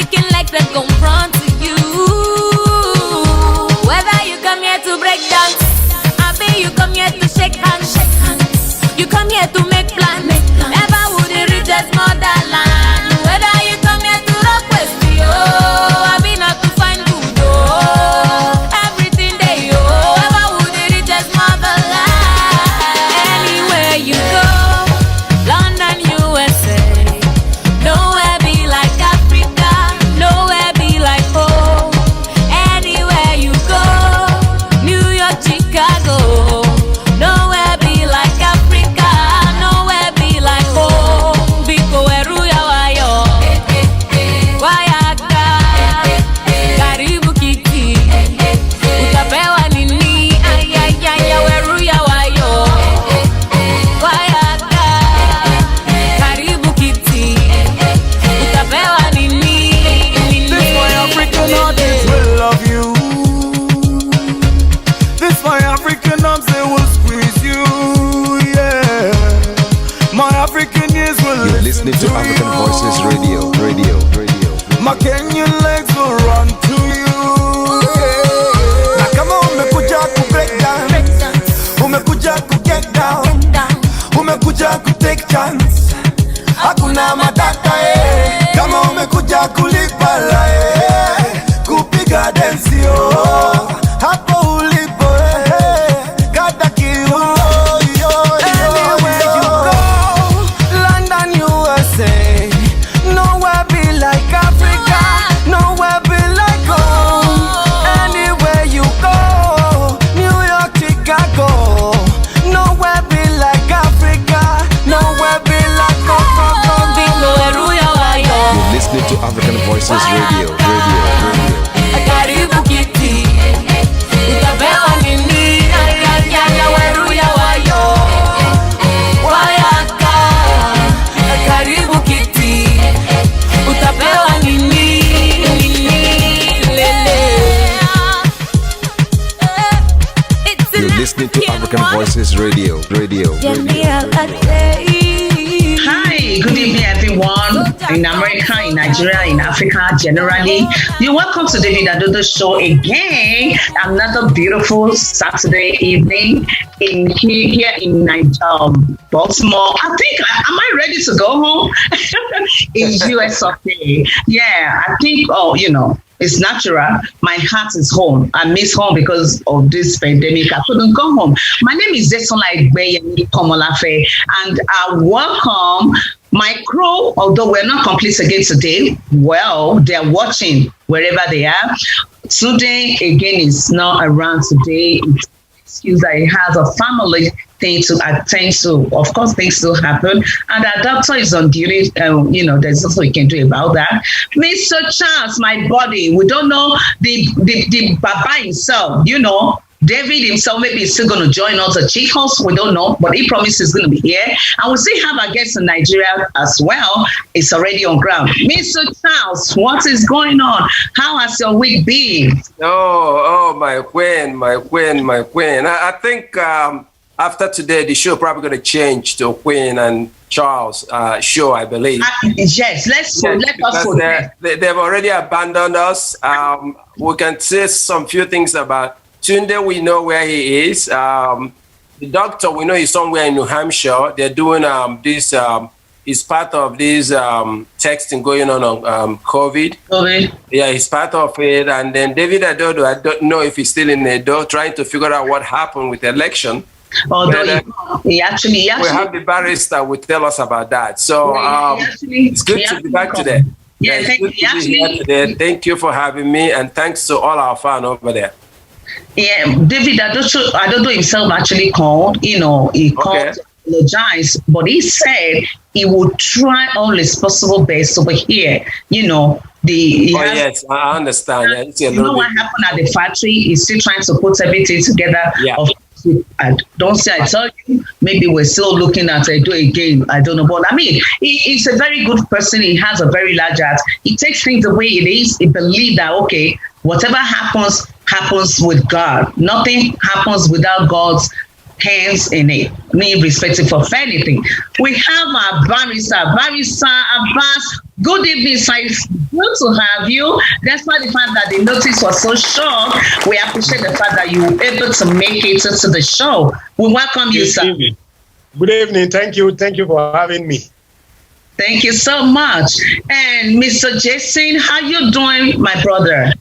African legs that confront you. Whether you come here to break dance, I be you come here to shake hands. You come here to make plans. Never would you reach this motherland. Whether you come here to rock West, I be not to find good, everything they never would you reach this motherland. Anywhere you go, London, USA, nowhere be like Africa, nowhere be like home. Anywhere you go, New York, Chicago, nowhere be like Africa, nowhere be like home. Biko eruya wayo, wayaka, karibu kiti, utapewa nini, ayayaya weruya wayo, wayaka, karibu kiti, utapewa nini. This my African audience will love you. This my African arms, they will squeeze you. Yeah. My African ears will You're listening to African you. Voices Radio. My Kenyan legs will run to you. Yeah. Now come on, umekuja ku break down. Umekuja ku get down. Umekuja ku take chance. Hakuna matata eh. Kama umekuja kulipa la eh. Kupiga dance yo. Hapo ulipo eh. Kata kiuno yo. Anywhere you go, London, USA, nowhere be like Africa, nowhere be like home. Anywhere you go, New York, Chicago, nowhere be like Africa, nowhere be like home. Biko eruya wayo, You're listening to African Voices Radio. karibu kiti, utapewa nini, ayayaya weruya wayo, wayaka, karibu kiti, utapewa nini, lele. You're listening to African Voices Radio. Hi, good evening, everyone. In America, in Nigeria, in Africa, generally. You're welcome to David Adodo Show again. Another beautiful Saturday evening here in Baltimore. I think, am I ready to go home? In US of A. Yeah, I think, it's natural. My heart is home. I miss home because of this pandemic. I couldn't go home. My name is Desola Komolafe-Egbeyemi, and I welcome my crew, although we're not complete again today. Well, they're watching wherever they are. Today, again, is not around today. It's excuse that he has a family thing to attend to. Of course, things still happen. And our doctor is on duty. There's nothing we can do about that. Mr. Charles, my body, we don't know the Baba himself, David himself maybe is still going to join us at Chicos. We don't know, but he promised he's going to be here. And we still have our guests in Nigeria as well. It's already on ground. Mr. Charles, what is going on? How has your week been? Oh, my queen. I think after today, the show probably going to change to Queen and Charles show, I believe. Yes, let us go there. They've already abandoned us. We can say some few things about Tunde. We know where he is. The doctor, we know he's somewhere in New Hampshire. They're doing this. He's part of this texting going on COVID. Yeah, he's part of it. And then David Adodo, I don't know if he's still in the door trying to figure out what happened with the election. Although he actually we have the barrister who will tell us about that. So it's good to be back today. Yeah, thank you. Thank you for having me, and thanks to all our fans over there. Yeah, David Adodo himself actually called. He called to apologize, but he said he would try all his possible best over here. Yes, I understand. Yeah, what happened at the factory? He's still trying to put everything together. Yeah. I don't say I tell you, maybe we're still looking at do again. I don't know. But I mean, he's a very good person. He has a very large heart. He takes things the way it is. He believes that, okay, whatever happens with God. Nothing happens without God's hands in it, irrespective of anything. We have our barrister Abbas Good evening, sir. It's good to have you. Despite the fact that the notice was so short, we appreciate the fact that you were able to make it to the show. We welcome you, sir. Good evening. Thank you. Thank you for having me. Thank you so much. And Mr. Jason, how you doing, my brother?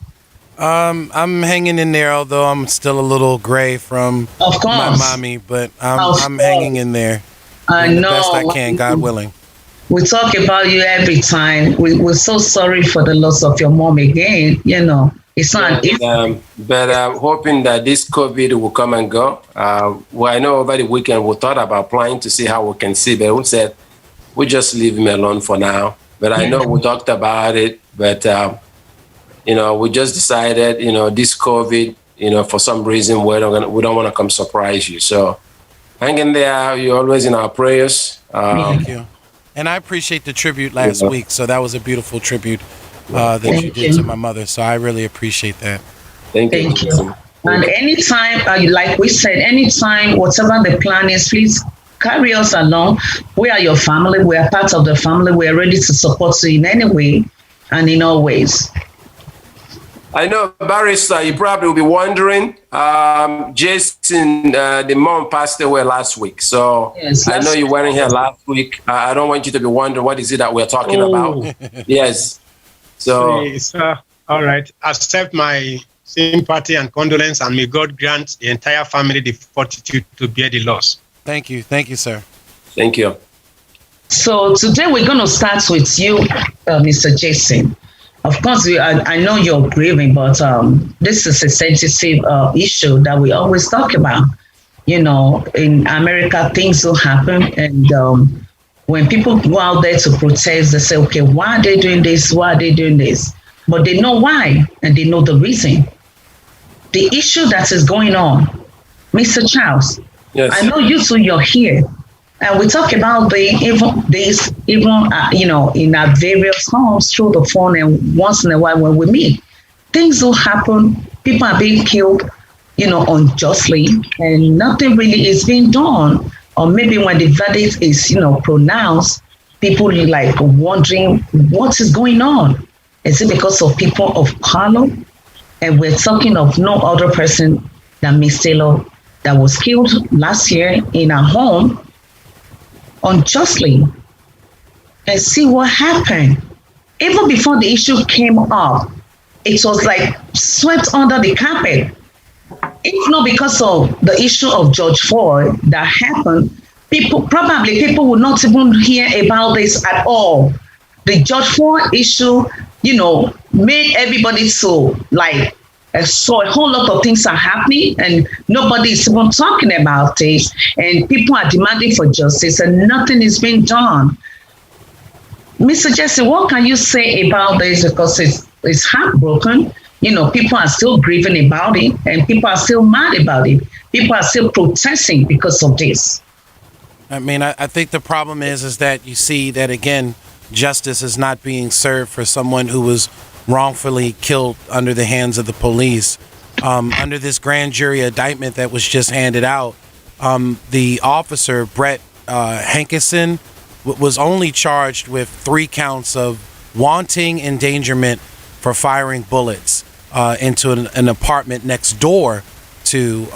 I'm hanging in there, although I'm still a little gray from my mommy, but I'm hanging in there. I know. The best I can, God willing. We talk about you every time. We're so sorry for the loss of your mom again. You know, it's not. But I'm hoping that this COVID will come and go. Well, I know over the weekend we thought about applying to see how we can see, but we said we just leave him alone for now. But I know we talked about it, but we just decided, this COVID, for some reason we don't want to come surprise you. So hang in there. You're always in our prayers. Thank you. And I appreciate the tribute last week. So that was a beautiful tribute that you did to my mother. So I really appreciate that. Thank you. And anytime, like we said, anytime, whatever the plan is, please carry us along. We are your family. We are part of the family. We are ready to support you in any way and in all ways. I know, Barrister, you probably will be wondering, Jason, the mom passed away last week. So yes, I know you weren't here last week. I don't want you to be wondering what is it that we're talking about. Yes. So, please, all right. Accept my sympathy and condolence, and may God grant the entire family the fortitude to bear the loss. Thank you. Thank you, sir. Thank you. So today we're going to start with you, Mr. Jason. Of course, I know you're grieving, but this is a sensitive issue that we always talk about. In America, things will happen. And when people go out there to protest, they say, okay, why are they doing this? Why are they doing this? But they know why, and they know the reason. The issue that is going on, Mr. Charles, yes. I know you two, you're here. And we talk about in our various homes through the phone, and once in a while when we meet, things will happen. People are being killed, unjustly, and nothing really is being done. Or maybe when the verdict is, pronounced, people are like wondering what is going on. Is it because of people of color? And we're talking of no other person than Miss Taylor that was killed last year in our home unjustly. And see what happened. Even before the issue came up, it was like swept under the carpet. If not because of the issue of George Floyd that happened, people would not even hear about this at all. The George Floyd issue, made everybody so a whole lot of things are happening and nobody is even talking about it, and people are demanding for justice and nothing is being done. Mr. Jesse, what can you say about this? Because it's heartbroken. People are still grieving about it, and people are still mad about it. People are still protesting because of this. I mean, I think the problem is that you see that, again, justice is not being served for someone who was wrongfully killed under the hands of the police. Under this grand jury indictment that was just handed out, the officer, Brett Hankerson, was only charged with 3 counts of wanting endangerment for firing bullets into an apartment next door to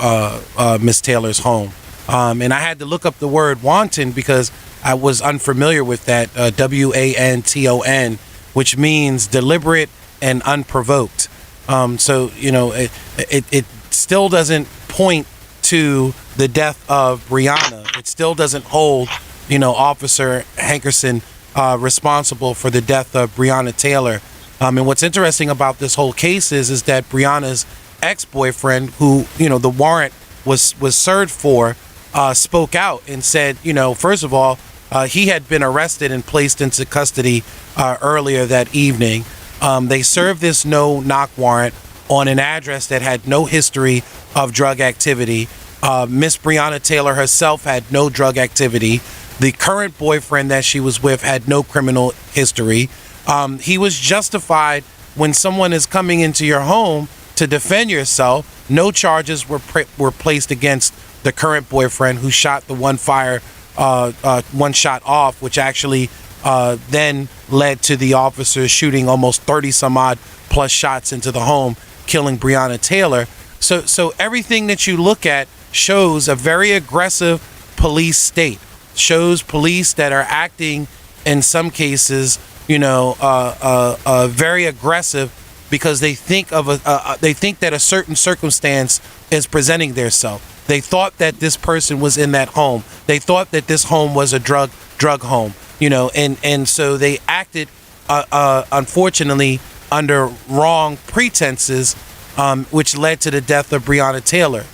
Miss Taylor's home. And I had to look up the word wanton because I was unfamiliar with that, WANTON, which means deliberate and unprovoked. So, it still doesn't point to the death of Breonna. It still doesn't hold, Officer Hankerson responsible for the death of Breonna Taylor. And what's interesting about this whole case is that Breonna's ex-boyfriend, who, the warrant was served for, spoke out and said, first of all, he had been arrested and placed into custody earlier that evening. They served this no-knock warrant on an address that had no history of drug activity. Miss Breonna Taylor herself had no drug activity. The current boyfriend that she was with had no criminal history. He was justified when someone is coming into your home to defend yourself. No charges were placed against the current boyfriend who shot the one shot off, which actually then led to the officers shooting almost 30 some odd plus shots into the home, killing Breonna Taylor. So everything that you look at shows a very aggressive police state, shows police that are acting in some cases, very aggressive because they think that a certain circumstance is presenting theirself. They thought that this person was in that home. They thought that this home was a drug home, and so they acted, unfortunately, under wrong pretenses, which led to the death of Breonna Taylor.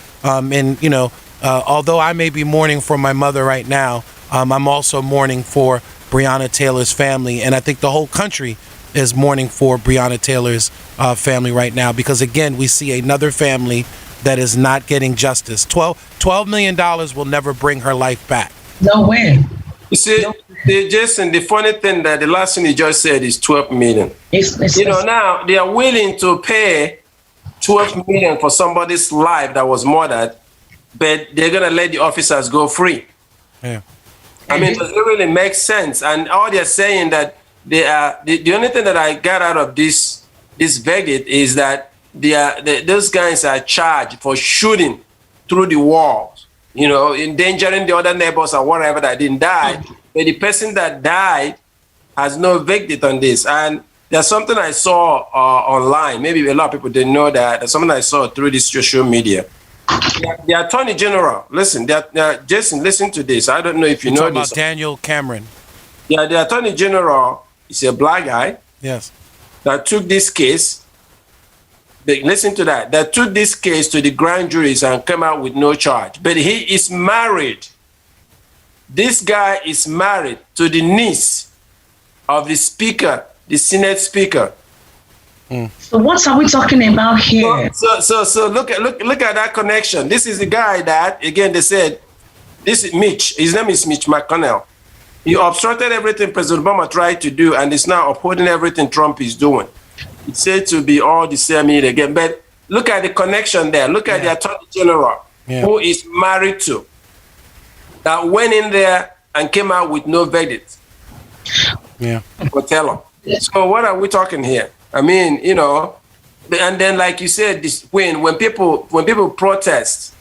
Although I may be mourning for my mother right now, I'm also mourning for Breonna Taylor's family, and I think the whole country is mourning for Breonna Taylor's family right now, because again, we see another family that is not getting justice. $12 million will never bring her life back. No way. You see, Jason, the funny thing that the last thing you just said is 12 million. Now they are willing to pay 12 million for somebody's life that was murdered, but they're gonna let the officers go free. Yeah. I mean, does it really make sense? And all they're saying that they are the only thing that I got out of this verdict is that those guys are charged for shooting through the walls, endangering the other neighbors or whatever that didn't die. But the person that died has no verdict on this. And there's something I saw online. Maybe a lot of people didn't know that. There's something I saw through this social media. The Attorney General, listen, Jason, listen to this. I don't know if you know this. About Daniel Cameron. Yeah, the Attorney General is a black guy. Yes. That took this case. Listen to that. That took this case to the grand juries and came out with no charge. But he is married. This guy is married to the niece of the speaker, the Senate speaker. So what are we talking about here? So look at that connection. This is the guy that, again, they said, this is Mitch. His name is Mitch McConnell. He obstructed everything President Obama tried to do, and is now upholding everything Trump is doing. It's said to be all the same again. But look at the connection there. Look at the Attorney General, who is married to, that went in there and came out with no verdict. Yeah. Tell him. So what are we talking here? I mean, and then like you said, when people protest,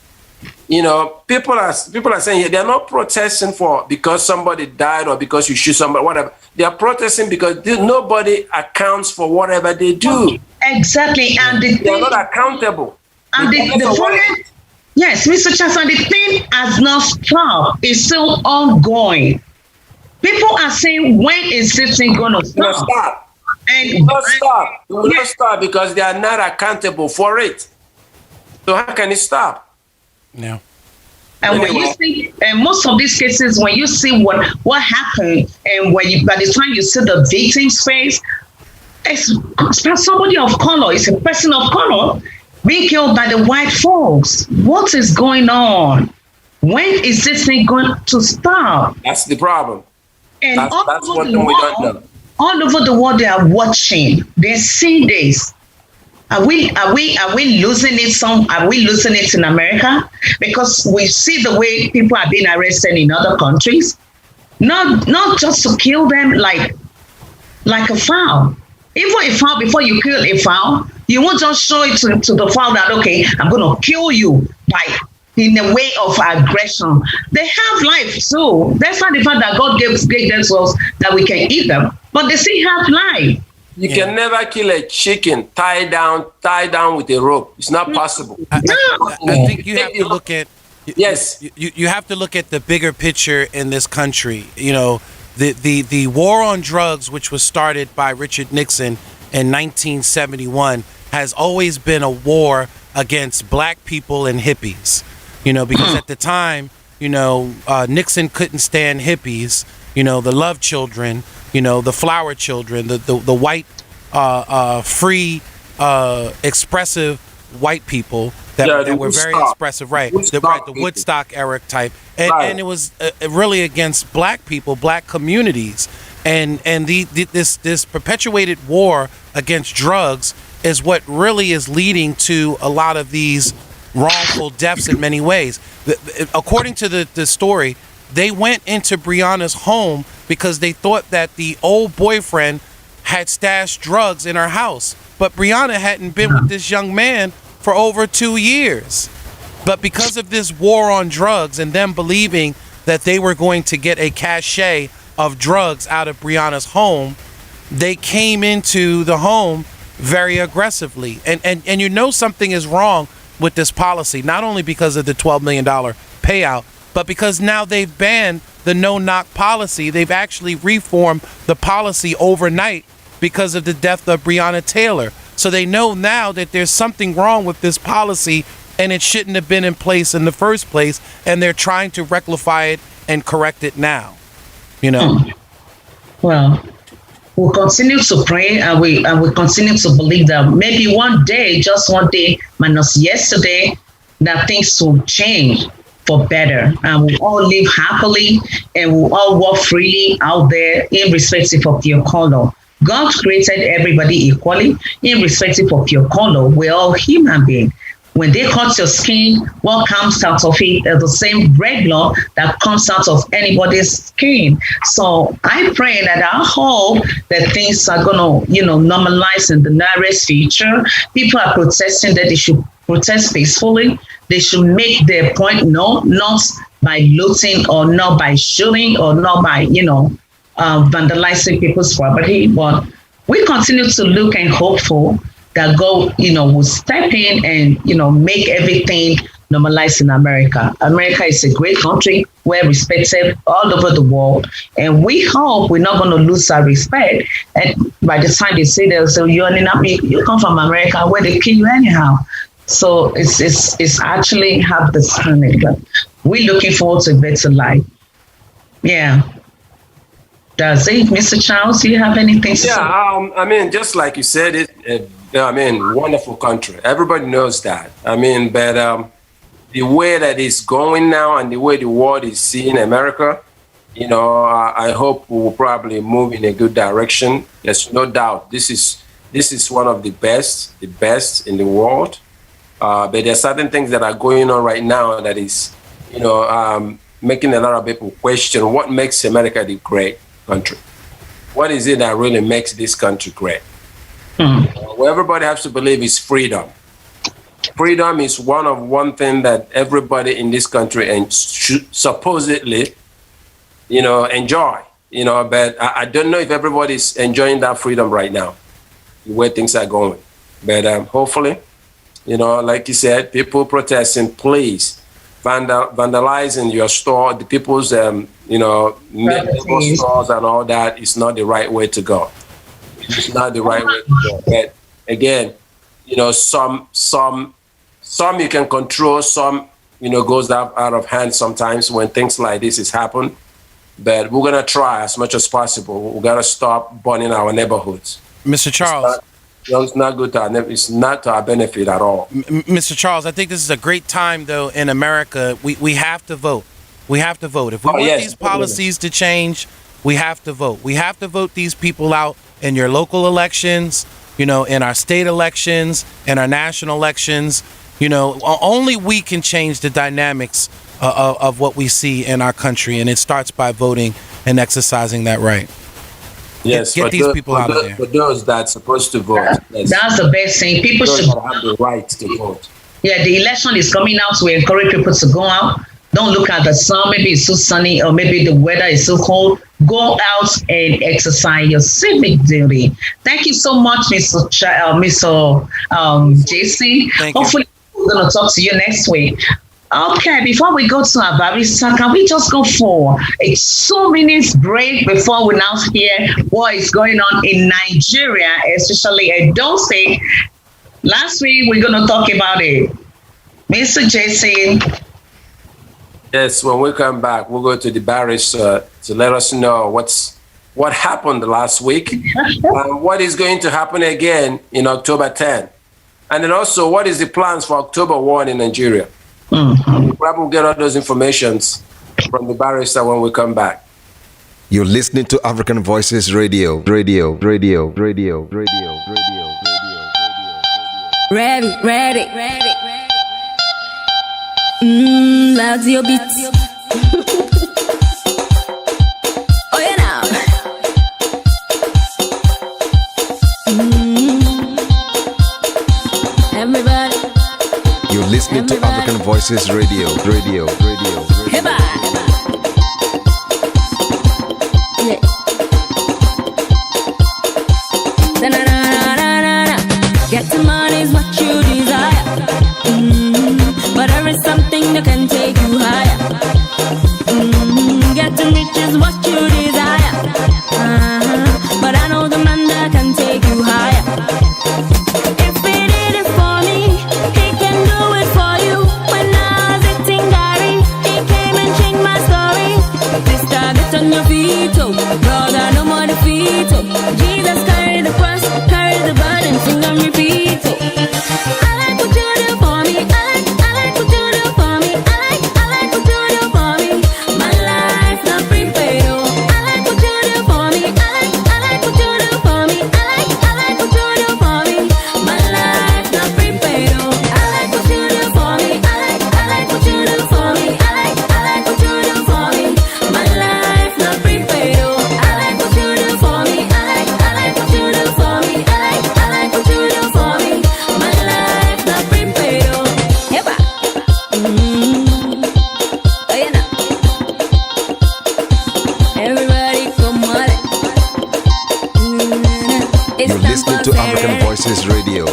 people are saying they're not protesting because somebody died or because you shoot somebody, whatever. They are protesting because nobody accounts for whatever they do. Exactly, and they are not accountable. And yes, Mr. Chancellor, the thing has not stopped. It's still ongoing. People are saying, when is this thing going to stop? And it will not stop because they are not accountable for it. So how can it stop? No. And when you see, and most of these cases, when you see what happened, and by the time you see the victim's face, it's somebody of color, it's a person of color being killed by the white folks. What is going on? When is this thing going to stop? That's the problem. And that's one thing we don't know. All over the world, they are watching. They're seeing this. Are we losing it? Are we losing it in America? Because we see the way people are being arrested in other countries, not just to kill them like a fowl. Even a fowl, before you kill a fowl, you won't just show it to the fowl that, okay, I'm going to kill you in a way of aggression. They have life too. That's not the fact that God gave them so that we can eat them, but they still have life. You can never kill a chicken tied down with a rope. It's not possible. I think you have to look at you have to look at the bigger picture in this country. The war on drugs, which was started by Richard Nixon in 1971, has always been a war against black people and hippies. Because at the time, Nixon couldn't stand hippies, the love children, the flower children, the white, free, expressive white people that were very expressive, right? The Woodstock era type, and it was really against black people, black communities, and this perpetuated war against drugs is what really is leading to a lot of these wrongful deaths in many ways. According to the story, they went into Breonna's home because they thought that the old boyfriend had stashed drugs in her house. But Brianna hadn't been with this young man for over 2 years. But because of this war on drugs and them believing that they were going to get a cachet of drugs out of Brianna's home, they came into the home very aggressively. And you know something is wrong with this policy, not only because of the $12 million payout, but because now they've banned the no-knock policy. They've actually reformed the policy overnight because of the death of Breonna Taylor. So they know now that there's something wrong with this policy and it shouldn't have been in place in the first place, and they're trying to rectify it and correct it now. You know? Well, we'll continue to pray, and we continue to believe that maybe one day, just one day minus yesterday, that things will change for better, and we'll all live happily and we'll all walk freely out there, irrespective of your color. God created everybody equally, irrespective of your color. We're all human beings. When they cut your skin, what comes out of it is the same red blood that comes out of anybody's skin. So I pray that I hope that things are going to, normalize in the nearest future. People are protesting that they should protest peacefully. They should make their point known, not by looting or not by shooting or not by, vandalizing people's property. But we continue to look and hopeful that God, will step in and, make everything normalized in America. America is a great country. We're respected all over the world. And we hope we're not going to lose our respect. And by the time they say they'll say, you come from America, where they kill you anyhow. So it's actually have the spirit. We're looking forward to a better life. Yeah. Does it, Mr. Charles? Do you have anything to say? Yeah, just like you said, wonderful country. Everybody knows that. But the way that it's going now and the way the world is seeing America, I hope we will probably move in a good direction. There's no doubt this is one of the best in the world. But there's certain things that are going on right now that is, making a lot of people question what makes America the great country. What is it that really makes this country great? What everybody has to believe is freedom. Freedom is one thing that everybody in this country and should supposedly, enjoy. But I don't know if everybody's enjoying that freedom right now, the way things are going. But hopefully, like you said, people protesting, please. Vandalizing your store, the people's, stores and all that is not the right way to go. It's not the right way to go. But again, some you can control, some, goes out of hand sometimes when things like this is happen. But we're going to try as much as possible. We're going to stop burning our neighborhoods. Mr. Charles. It's not good to our, it's not to our benefit at all. Mr. Charles, I think this is a great time, though, in America. We have to vote. We have to vote. If we want these policies to change, we have to vote. We have to vote these people out in your local elections, in our state elections, in our national elections. Only we can change the dynamics of what we see in our country, and it starts by voting and exercising that right. Yes, get these people out of there. For those that's supposed to vote. Yes. That's the best thing. People should have the right to vote. Yeah, the election is coming out. So we encourage people to go out. Don't look at the sun. Maybe it's so sunny or maybe the weather is so cold. Go out and exercise your civic duty. Thank you so much, Mr. Jason. Hopefully we're going to talk to you next week. Okay, before we go to our barista, can we just go for a 2 minutes break before we now hear what is going on in Nigeria, especially Edo State? Last week, we're going to talk about it. Mr. Jason. Yes, when we come back, we'll go to the barista to let us know what happened last week and what is going to happen again in October 10. And then also, what is the plans for October 1 in Nigeria? We'll probably get all those informations from the barrister when we come back. You're listening to African Voices Radio. Ready. Loud your beats. Oh yeah now. listening to African Voices Radio. Heba. Yeah. Da-na-na-na-na-na. Get the money is what you desire. But there is something that can take you higher. Get the riches what you desire. But I know the man that can take you higher. If he did it for me, he can do it for you. When I was eating Gary, he came and changed my story. This target on your feet, oh brother, no more defeat, oh. Jesus carry the cross, carry the burden, sing and repeat, oh. I like what you do for me. I like what you do for me. I like what you do for me. My life not prepaid, oh. I like what you do for me. I like what you do for me. I like what you do for me. My life not prepaid, oh. I like what you do for me. I like what you do for me. I like what you do for me. My life not prepaid, oh. I like what you do for me. I like what you do for me. I like what you do for me. My life not prepaid, oh. Heba. Oh yeah, now. Everybody come on. It's You're time listening for to African Saturday. Voices Radio.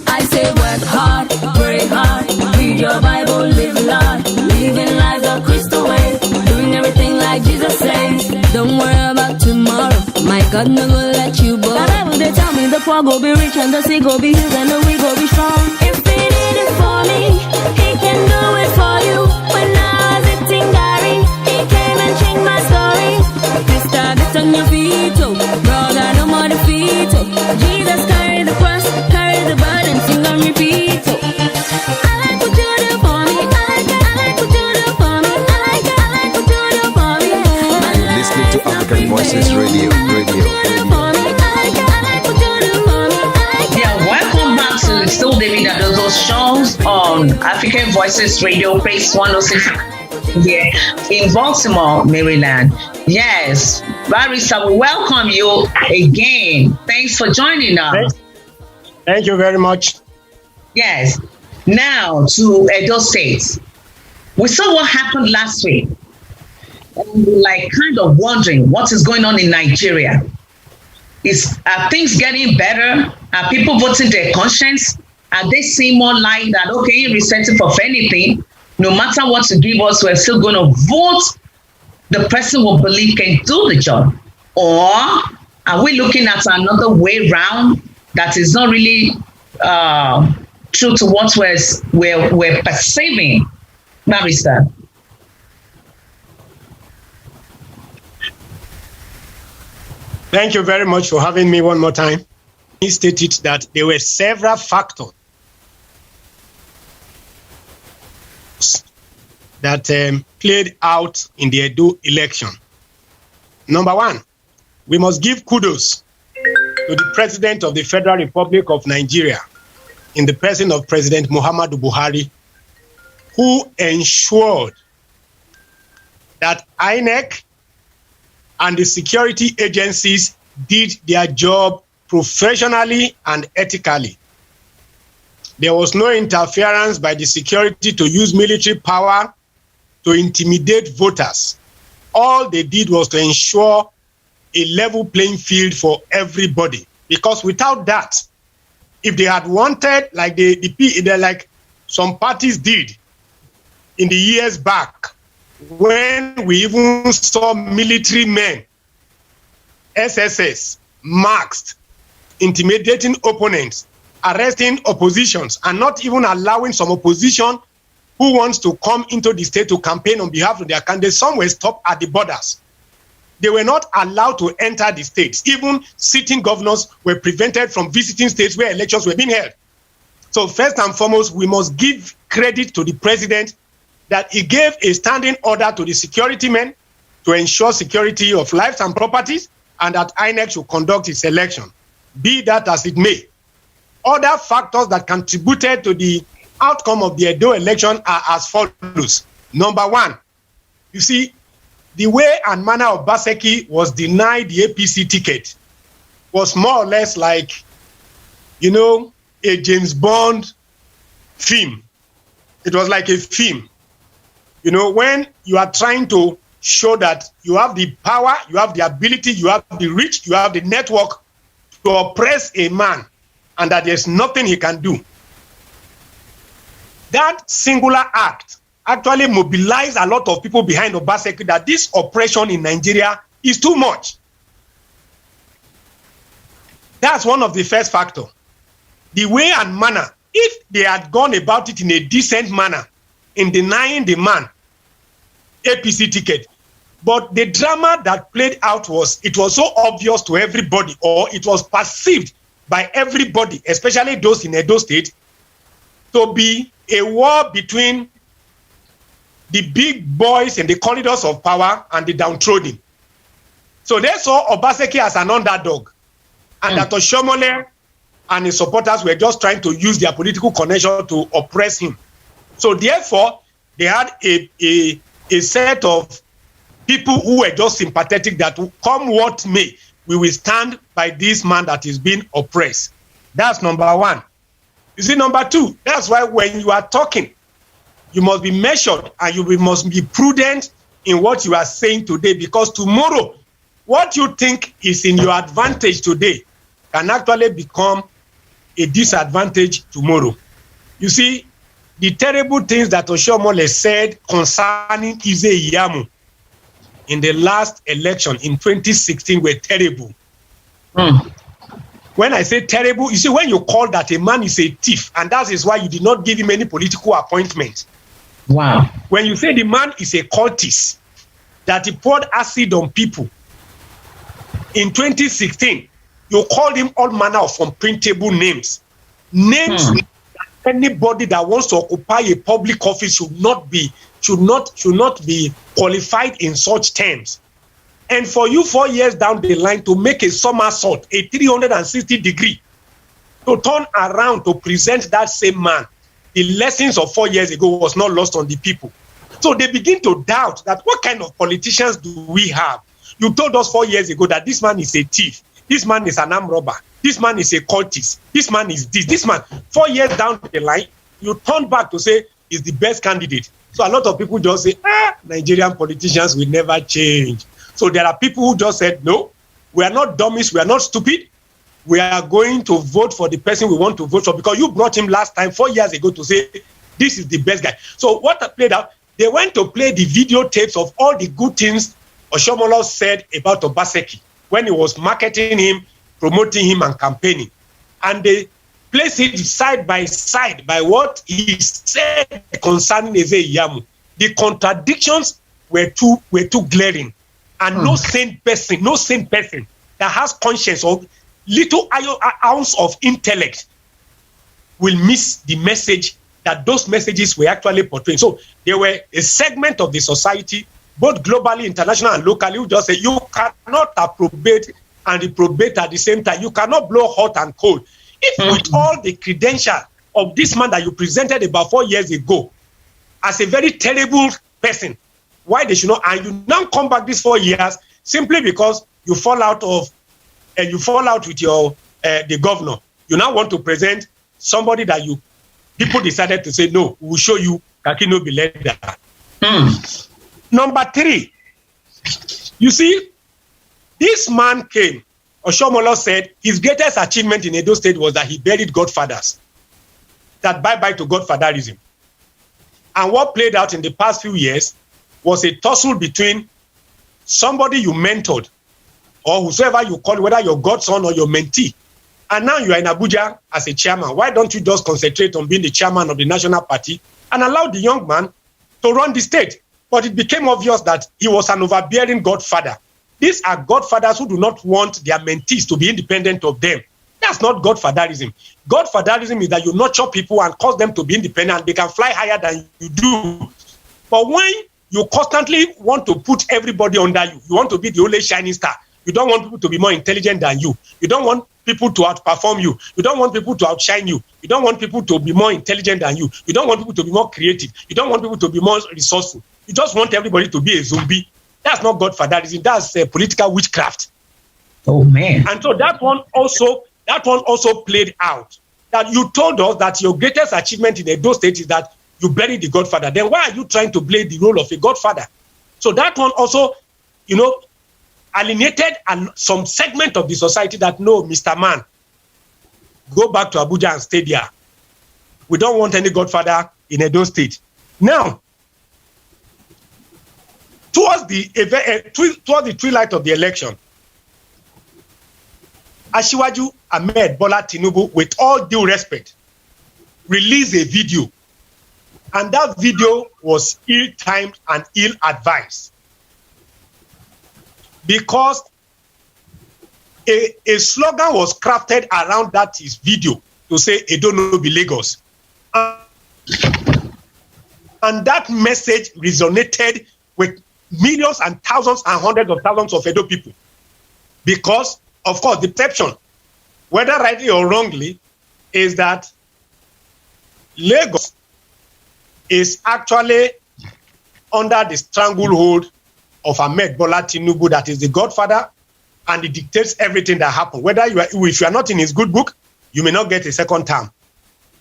I say work hard, pray hard, read your Bible, live Lord, living lives of Crystal way, doing everything like Jesus says. Don't worry about tomorrow, my God no go let you go. The Bible they tell me the poor go be rich and the sick go be healed and the weak go be strong. If he did it for me, he can do it for you. When I was eating Gary, he came and changed my story. This target on your feet, oh brother, no more defeat, oh. Jesus carry the cross, carry the burden, sing and repeat, oh. I like what you do for me. I like what you do for me. I like what you do for me. My You're listening to life not African Voices prepaid, oh. Radio. I like what you do for me. I like what you do for me. Yeah, welcome back to still David Adodo Shows on African Voices Radio, Base 106 here in Baltimore, Maryland. Yes, Barrister, we welcome you again. Thanks for joining us. Thank you very much. Yes. Now to Edo State. We saw what happened last week. And we're like kind of wondering what is going on in Nigeria. Are things getting better? Are people voting their conscience? Are they seeing more light that, okay, irrespective of anything, no matter what you give us, we're still going to vote the person we believe can do the job? Or are we looking at another way round that is not really true to what we're perceiving? Barrister. Thank you very much for having me one more time. He stated that there were several factors that played out in the Edo election. Number one, we must give kudos to the President of the Federal Republic of Nigeria in the person of President Muhammadu Buhari, who ensured that INEC and the security agencies did their job professionally and ethically. There was no interference by the security to use military power to intimidate voters. All they did was to ensure a level playing field for everybody. Because without that, if they had wanted, like like some parties did in the years back, when we even saw military men, SSS, masked, intimidating opponents, arresting oppositions, and not even allowing some opposition who wants to come into the state to campaign on behalf of their candidates. Some were stopped at the borders. They were not allowed to enter the states. Even sitting governors were prevented from visiting states where elections were being held. So first and foremost, we must give credit to the president that he gave a standing order to the security men to ensure security of lives and properties, and that INEC should conduct its election. Be that as it may. Other factors that contributed to the outcome of the Edo election are as follows. Number one, you see, the way and manner of Baseki was denied the APC ticket was more or less like, a James Bond film. It was like a film. You know, when you are trying to show that you have the power, you have the ability, you have the reach, you have the network to oppress a man, and that there's nothing he can do. That singular act actually mobilized a lot of people behind Obaseki that this oppression in Nigeria is too much. That's one of the first factors. The way and manner, if they had gone about it in a decent manner, in denying the man APC ticket, but the drama that played out was, it was so obvious to everybody, or it was perceived by everybody, especially those in Edo State, to be a war between the big boys in the corridors of power and the downtrodden. So they saw Obaseki as an underdog, and that Oshomole and his supporters were just trying to use their political connection to oppress him. So therefore, they had a set of people who were just sympathetic that come what may, we will stand by this man that is being oppressed. That's number one. You see, number two, that's why when you are talking, you must be measured and you must be prudent in what you are saying today, because tomorrow, what you think is in your advantage today can actually become a disadvantage tomorrow. You see, the terrible things that Oshomole said concerning Egbeyemi in the last election in 2016 were terrible. When I say terrible, you see, when you call that a man is a thief, and that is why you did not give him any political appointment. Wow. When you say the man is a cultist, that he poured acid on people, in 2016, you called him all manner of unprintable names. Names that anybody that wants to occupy a public office should not be qualified in such terms. And for you 4 years down the line to make a somersault, a 360 degree, to turn around to present that same man, the lessons of 4 years ago was not lost on the people. So they begin to doubt that what kind of politicians do we have? You told us 4 years ago that this man is a thief, this man is an armed robber, this man is a cultist, this man is this man. 4 years down the line, you turn back to say is the best candidate. So a lot of people just say, Nigerian politicians will never change. So there are people who just said, no, we are not dummies, we are not stupid. We are going to vote for the person we want to vote for, because you brought him last time 4 years ago to say this is the best guy. So what played out, they went to play the videotapes of all the good things Oshomole said about Obaseki when he was marketing him, promoting him, and campaigning. And they placed it side by side by what he said concerning Egbeyemi. The contradictions were too glaring. And no sane person that has conscience or little ounce of intellect will miss the message that those messages were actually portraying. So there were a segment of the society, both globally, international, and locally, who just say you cannot approbate and reprobate at the same time. You cannot blow hot and cold. If with all the credential of this man that you presented about 4 years ago as a very terrible person, why they should not, and you now come back these 4 years simply because you fall out with your the governor. You now want to present somebody that people decided to say no, we will show you Kakino be leader. Number three, you see, this man came. Oshomole said his greatest achievement in Edo State was that he buried godfathers. That bye-bye to godfatherism. And what played out in the past few years was a tussle between somebody you mentored, or whosoever you call, whether your godson or your mentee, and now you are in Abuja as a chairman. Why don't you just concentrate on being the chairman of the national party and allow the young man to run the state? But it became obvious that he was an overbearing godfather. These are godfathers who do not want their mentees to be independent of them. That's not godfatherism. Godfatherism is that you nurture people and cause them to be independent, and they can fly higher than you do. But when you constantly want to put everybody under you, you want to be the only shining star. You don't want people to be more intelligent than you. You don't want people to outperform you. You don't want people to outshine you. You don't want people to be more intelligent than you. You don't want people to be more creative. You don't want people to be more resourceful. You just want everybody to be a zombie. That's not godfatherism. That's political witchcraft. Oh man! And so that one also played out. that you told us that your greatest achievement in Edo State is that you buried the godfather. Then why are you trying to play the role of a godfather? So that one also, alienated some segment of the society that, no, Mr. Man, go back to Abuja and stay there. We don't want any godfather in Edo State. Now, towards the twilight of the election, Asiwaju Ahmed Bola Tinubu, with all due respect, released a video. And that video was ill-timed and ill-advised. Because a slogan was crafted around that his video to say, Edo no be Lagos. And that message resonated with millions and thousands and hundreds of thousands of Edo people. Because, of course, the perception, whether rightly or wrongly, is that Lagos is actually under the stranglehold of Ahmed Bola Tinubu, that is the godfather, and he dictates everything that happens. If you are not in his good book, you may not get a second term.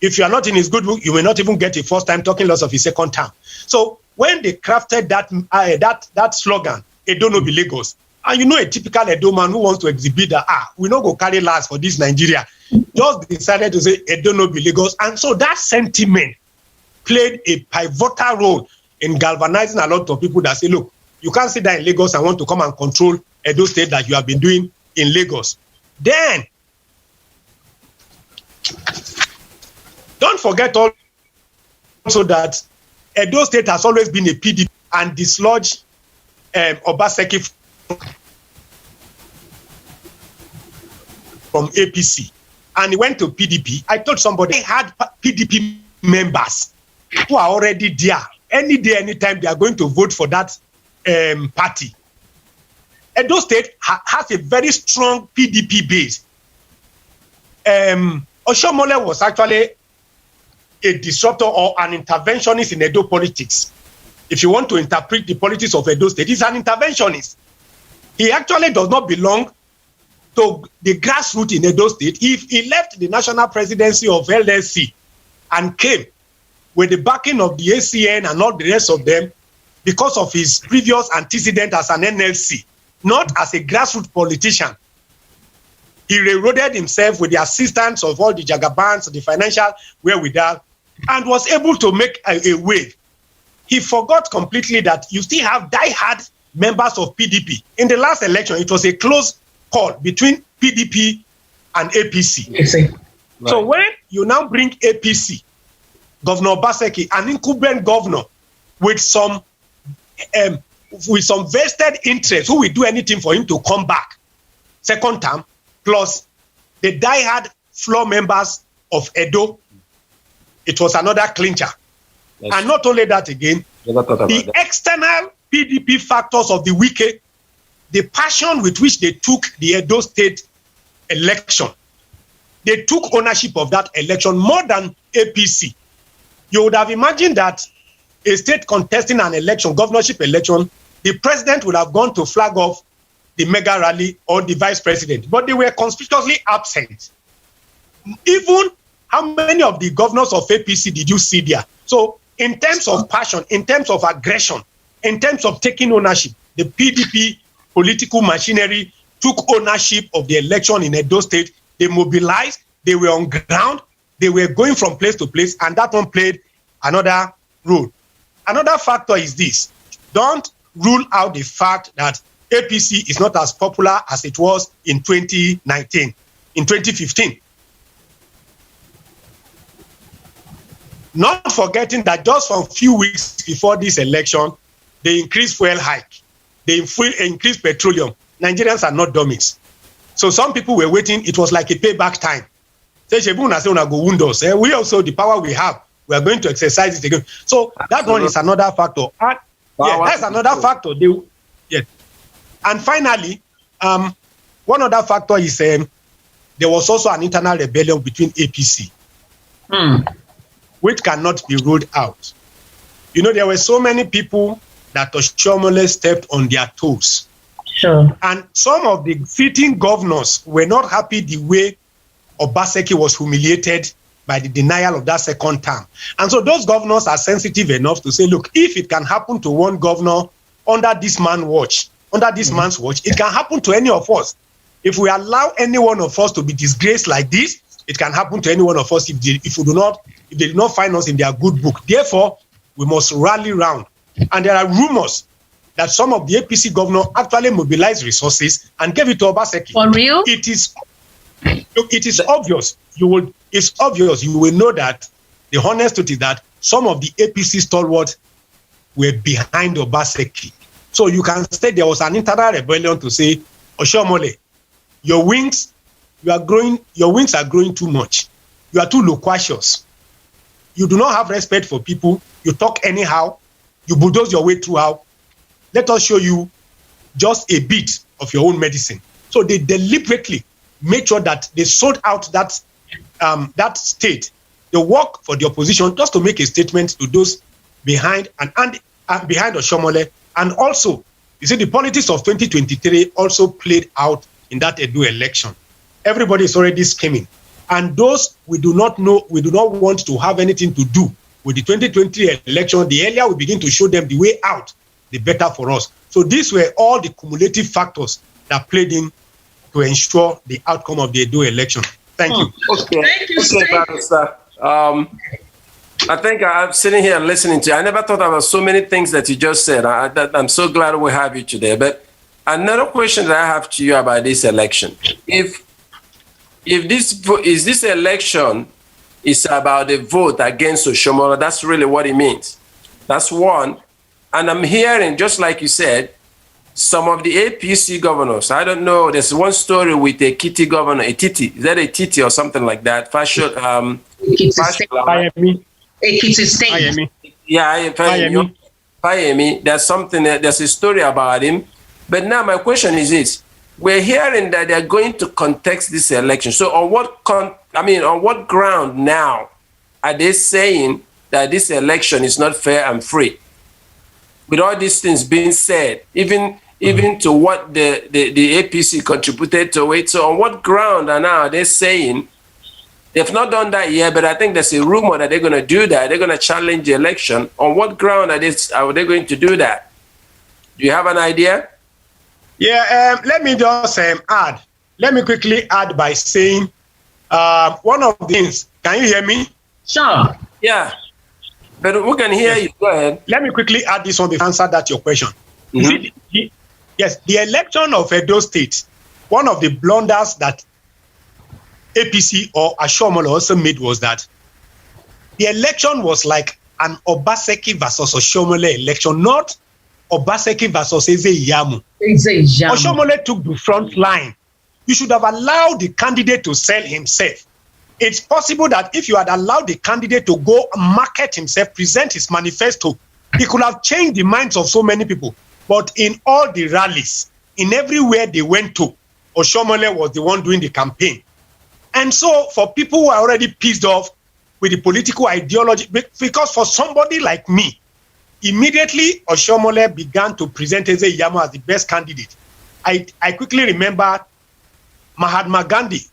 If you are not in his good book, you may not even get a first time talking loss of his second term. So when they crafted that slogan, Edo no be Lagos, and a typical Edo man who wants to exhibit that, we not go carry last for this Nigeria, just decided to say Edo no be Lagos. And so that sentiment played a pivotal role in galvanizing a lot of people that say, look, you can't sit there in Lagos and want to come and control Edo State that you have been doing in Lagos. Then, don't forget also that Edo State has always been a PDP and dislodged Obaseki from APC. And he went to PDP. I told somebody they had PDP members who are already there. Any day, anytime, they are going to vote for that party. Edo State has a very strong PDP base. Oshomole was actually a disruptor or an interventionist in Edo politics. If you want to interpret the politics of Edo State, he's an interventionist. He actually does not belong to the grassroots in Edo State. If he left the national presidency of LSC and came with the backing of the ACN and all the rest of them because of his previous antecedent as an NLC, not as a grassroots politician, he eroded himself with the assistance of all the Jagabans, the financial wherewithal, and was able to make a wave. He forgot completely that you still have die-hard members of PDP. In the last election, it was a close call between PDP and APC. Right. So when you now bring APC, Governor Obaseki, an incumbent governor with some vested interest who will do anything for him to come back second term, plus the die-hard floor members of Edo, it was another clincher. Yes. And not only that again, the external PDP factors of the wicked, the passion with which they took the Edo State election, they took ownership of that election more than APC. You would have imagined that a state contesting an election, governorship election, the president would have gone to flag off the mega rally or the vice president, but they were conspicuously absent. Even how many of the governors of APC did you see there? So in terms of passion, in terms of aggression, in terms of taking ownership, the PDP political machinery took ownership of the election in Edo State. They mobilized, they were on ground, they were going from place to place, and that one played another role. Another factor is this. Don't rule out the fact that APC is not as popular as it was in 2019, in 2015. Not forgetting that just for a few weeks before this election, they increased fuel hike. They increased petroleum. Nigerians are not dummies. So some people were waiting. It was like a payback time. We also, the power we have, we are going to exercise it again. So that one is another factor. And, that's another factor. And finally, one other factor is there was also an internal rebellion between APC, which cannot be ruled out. There were so many people that Oshomole stepped on their toes. Sure. And some of the sitting governors were not happy the way Obaseki was humiliated by the denial of that second term. And so those governors are sensitive enough to say, look, if it can happen to one governor under this man's watch, it can happen to any of us. If we allow any one of us to be disgraced like this, it can happen to any one of us if they do not find us in their good book. Therefore, we must rally round. And there are rumors that some of the APC governors actually mobilized resources and gave it to Obaseki. For real? It is obvious. You will know that the honest truth is that some of the APC stalwarts were behind Obaseki. So you can say there was an internal rebellion to say, Oshomole, your wings are growing too much. You are too loquacious. You do not have respect for people. You talk anyhow. You bulldoze your way through. Let us show you just a bit of your own medicine. So they deliberately made sure that they sold out that state. They work for the opposition just to make a statement to those behind and behind Oshomole. And also, you see, the politics of 2023 also played out in that Edo election. Everybody is already scheming. And those we do not want to have anything to do with the 2020 election. The earlier we begin to show them the way out, the better for us. So these were all the cumulative factors that played in to ensure the outcome of the Edo election. Thank you. Okay. Thank you, sir. I think I'm sitting here listening to you. I never thought about so many things that you just said. I'm so glad we have you today. But another question that I have to you about this election: if this election is about the vote against Oshomola, that's really what it means. That's one. And I'm hearing, just like you said, some of the APC governors, I don't know, there's one story with a Kitty governor, a Titi, is that a Titi or something like that? Fayemi. There's a story about him. But now my question is this: we're hearing that they're going to contest this election. So on what ground now are they saying that this election is not fair and free? With all these things being said, even to what the APC contributed to it. So on what ground are they saying? They've not done that yet, but I think there's a rumor that they're going to do that. They're going to challenge the election. On what ground are they going to do that? Do you have an idea? Yeah, let me just add. Let me quickly add by saying one of the things. Can you hear me? Sure. Yeah. But we can hear you. Go ahead. Let me quickly add this one to answer that your question. Mm-hmm. Yes, the election of Edo State, one of the blunders that APC or Ashomole also made was that the election was like an Obaseki versus Oshomole election, not Obaseki versus Egbeyemi. Oshomole took the front line. You should have allowed the candidate to sell himself. It's possible that if you had allowed the candidate to go market himself, present his manifesto, he could have changed the minds of so many people. But in all the rallies, in everywhere they went to, Oshomole was the one doing the campaign. And so for people who are already pissed off with the political ideology, because for somebody like me, immediately Oshomole began to present Egbeyemi as the best candidate. I quickly remember Mahatma Gandhi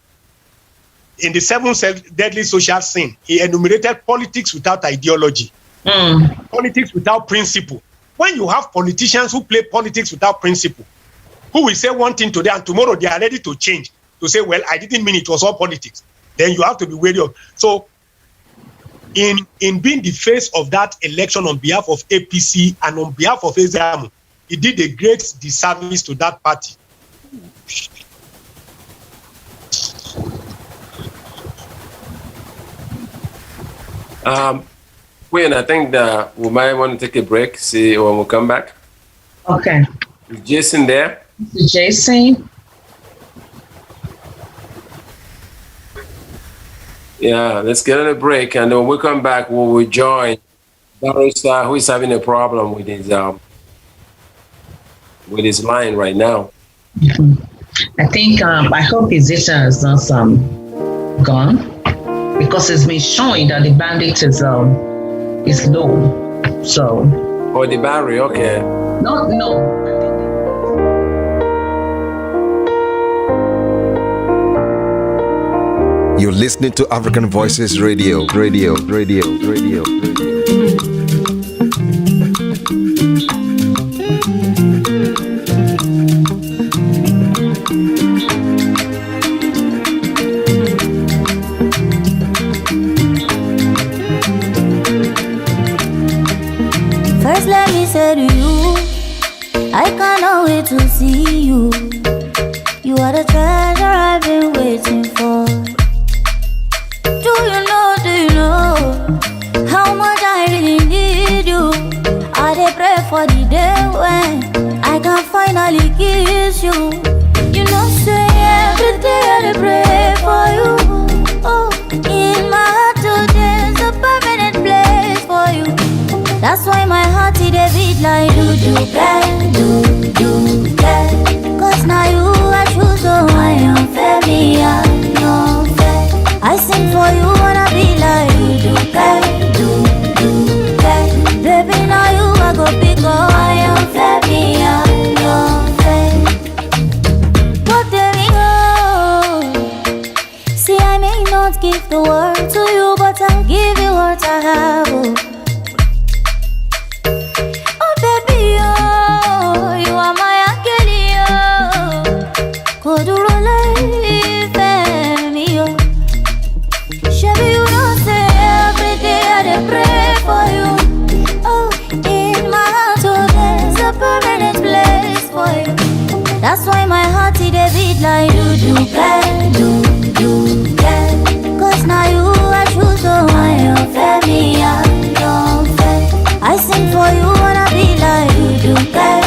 in the 7 deadly social sin. He enumerated politics without ideology, politics without principle. When you have politicians who play politics without principle, who will say one thing today and tomorrow they are ready to change, to say, well, I didn't mean it was all politics, then you have to be wary of. So in being the face of that election on behalf of APC and on behalf of Egbeyemi, he did a great disservice to that party. Queen, I think that we might want to take a break, see when we come back. Okay. Is Jason there? Jason? Yeah, let's get on a break, and when we come back, we will join Barrister, who is having a problem with his line right now. I think, I hope his data is not gone, because it's been showing that the bandwidth is low. So. Oh, the battery, okay. No. You're listening to African Voices Radio. First, let me say to you, I cannot wait to see you. You are the treasure I've been waiting for. Do you know how much I really need you? I dey pray for the day when I can finally kiss you. You know, say every day I dey pray for you. Oh, in my heart today's a permanent place for you. That's why my heart it a beat like do get. Cause now you I choose, so I am fair, me I am fair. I sing for you wanna be like do get. Baby now you I go pick up, I am fair, me I am fair. But there we go. See I may not give the world to you, but I'll give you what I have. Oh baby, oh, you are my angel, oh. Koduro life, me, oh. Shabby, you don't say every day I dey pray for you. Oh, in my heart, oh, there's a permanent place for you. That's why my heart it a beat like do get. Cause now you I choose, so I am fair, me I am fair. I sing for you wanna be like do get.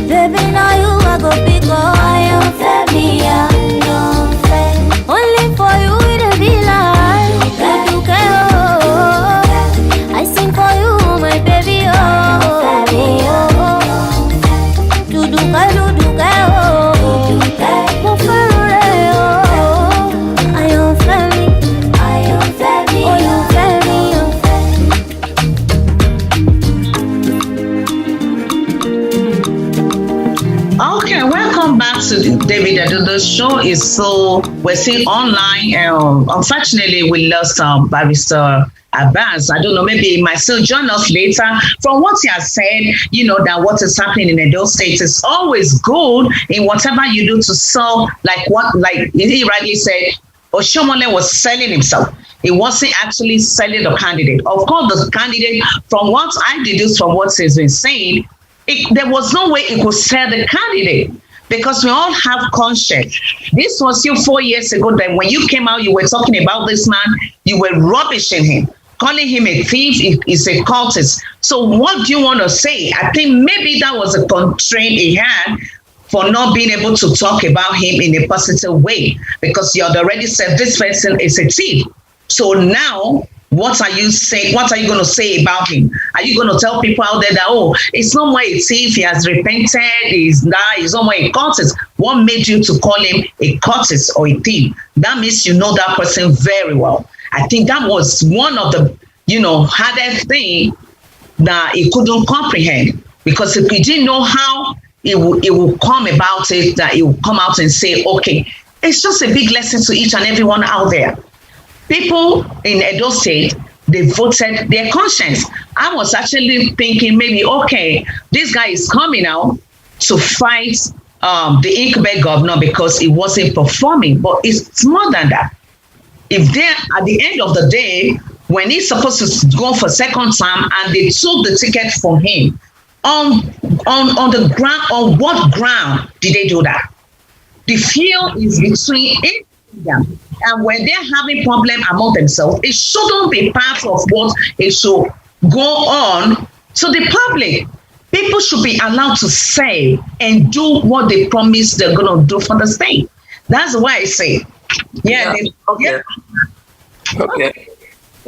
Baby now you I go pick up, I am fair, me I am fair. Only for you it be like do get. I sing for you my baby, oh. Do get, oh. Mo fẹ́ràn rẹ, oh. I am fair, me, oh you fair, me, oh. Okay, welcome back to the David Adodo Show. We're still online. Unfortunately, we lost Barrister Abbas. I don't know, maybe he might still join us later. From what he has said, that what is happening in Edo State is always good in whatever you do to sell, like he rightly said, Oshomole was selling himself. He wasn't actually selling the candidate. Of course, the candidate, from what I deduce from what he's been saying, there was no way he could sell the candidate because we all have conscience. This was you 4 years ago that when you came out, you were talking about this man, you were rubbishing him, calling him a thief, he's a cultist. So what do you want to say? I think maybe that was a constraint he had for not being able to talk about him in a positive way because you had already said this person is a thief. So now, what are you saying? What are you going to say about him? Are you going to tell people out there that, oh, it's not more a thief, he has repented, he's not more a cultist? What made you to call him a cultist or a thief? That means you know that person very well. I think that was one of the, hardest thing that he couldn't comprehend because if he didn't know how it will come about it, that he will come out and say, okay, it's just a big lesson to each and everyone out there. People in Edo State, they voted their conscience. I was actually thinking maybe, okay, this guy is coming out to fight the incumbent governor because he wasn't performing, but it's more than that. If they're at the end of the day, when he's supposed to go for second term and they took the ticket for him, on the ground, on what ground did they do that? The field is between them. And when they're having problems among themselves, it shouldn't be part of what it should go on to the public. People should be allowed to say and do what they promise they're going to do for the state. That's why I say,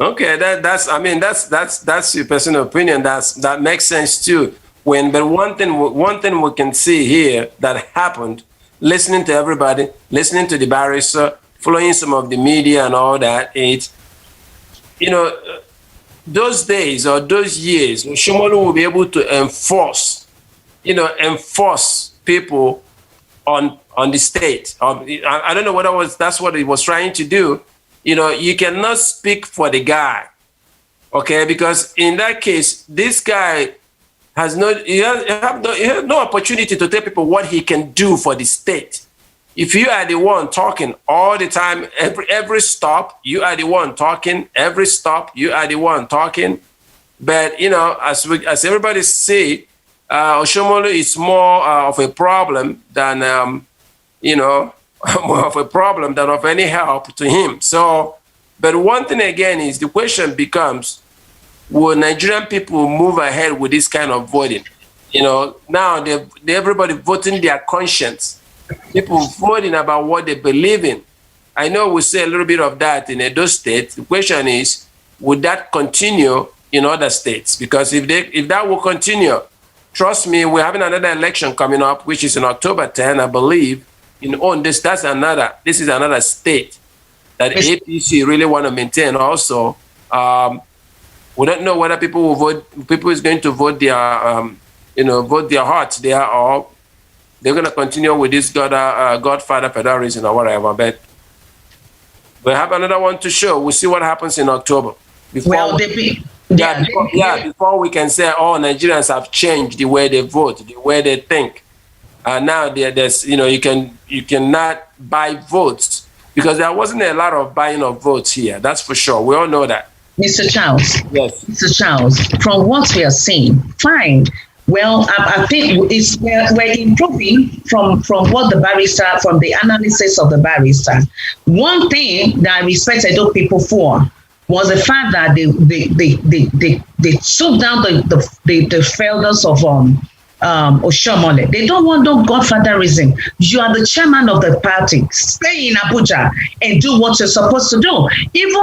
Okay. That's your personal opinion. That makes sense too. But one thing we can see here that happened, listening to everybody, listening to the barrister, following some of the media and all that, those days or those years, Shomolu will be able to enforce people on the state. I don't know whether that's what he was trying to do. You cannot speak for the guy, okay? Because in that case, this guy has no opportunity to tell people what he can do for the state. If you are the one talking all the time, every stop, you are the one talking. Every stop, you are the one talking. But as everybody say, Oshomole is more of a problem than more of a problem than of any help to him. So, but one thing again is the question becomes: will Nigerian people move ahead with this kind of voting? Now everybody voting their conscience. People voting about what they believe in. I know we say a little bit of that in Edo State. The question is, would that continue in other states? Because if that will continue, trust me, we're having another election coming up, which is in October 10, I believe. This is another state that APC really want to maintain. Also, we don't know whether people will vote. People is going to vote their, vote their hearts there, or they're going to continue with this Godfather federalism or whatever. But we have another one to show. We'll see what happens in October. Before we can say, oh, Nigerians have changed the way they vote, the way they think. Now there's, you cannot buy votes, because there wasn't a lot of buying of votes here. That's for sure. We all know that. Mr. Charles. Yes. Mr. Charles, from what we are seeing, fine. Well, I think we're improving from what the barrister, from the analysis of the barrister. One thing that I respected those people for was the fact that they took down the failures of Oshomole. They don't want no godfatherism. You are the chairman of the party. Stay in Abuja and do what you're supposed to do. Even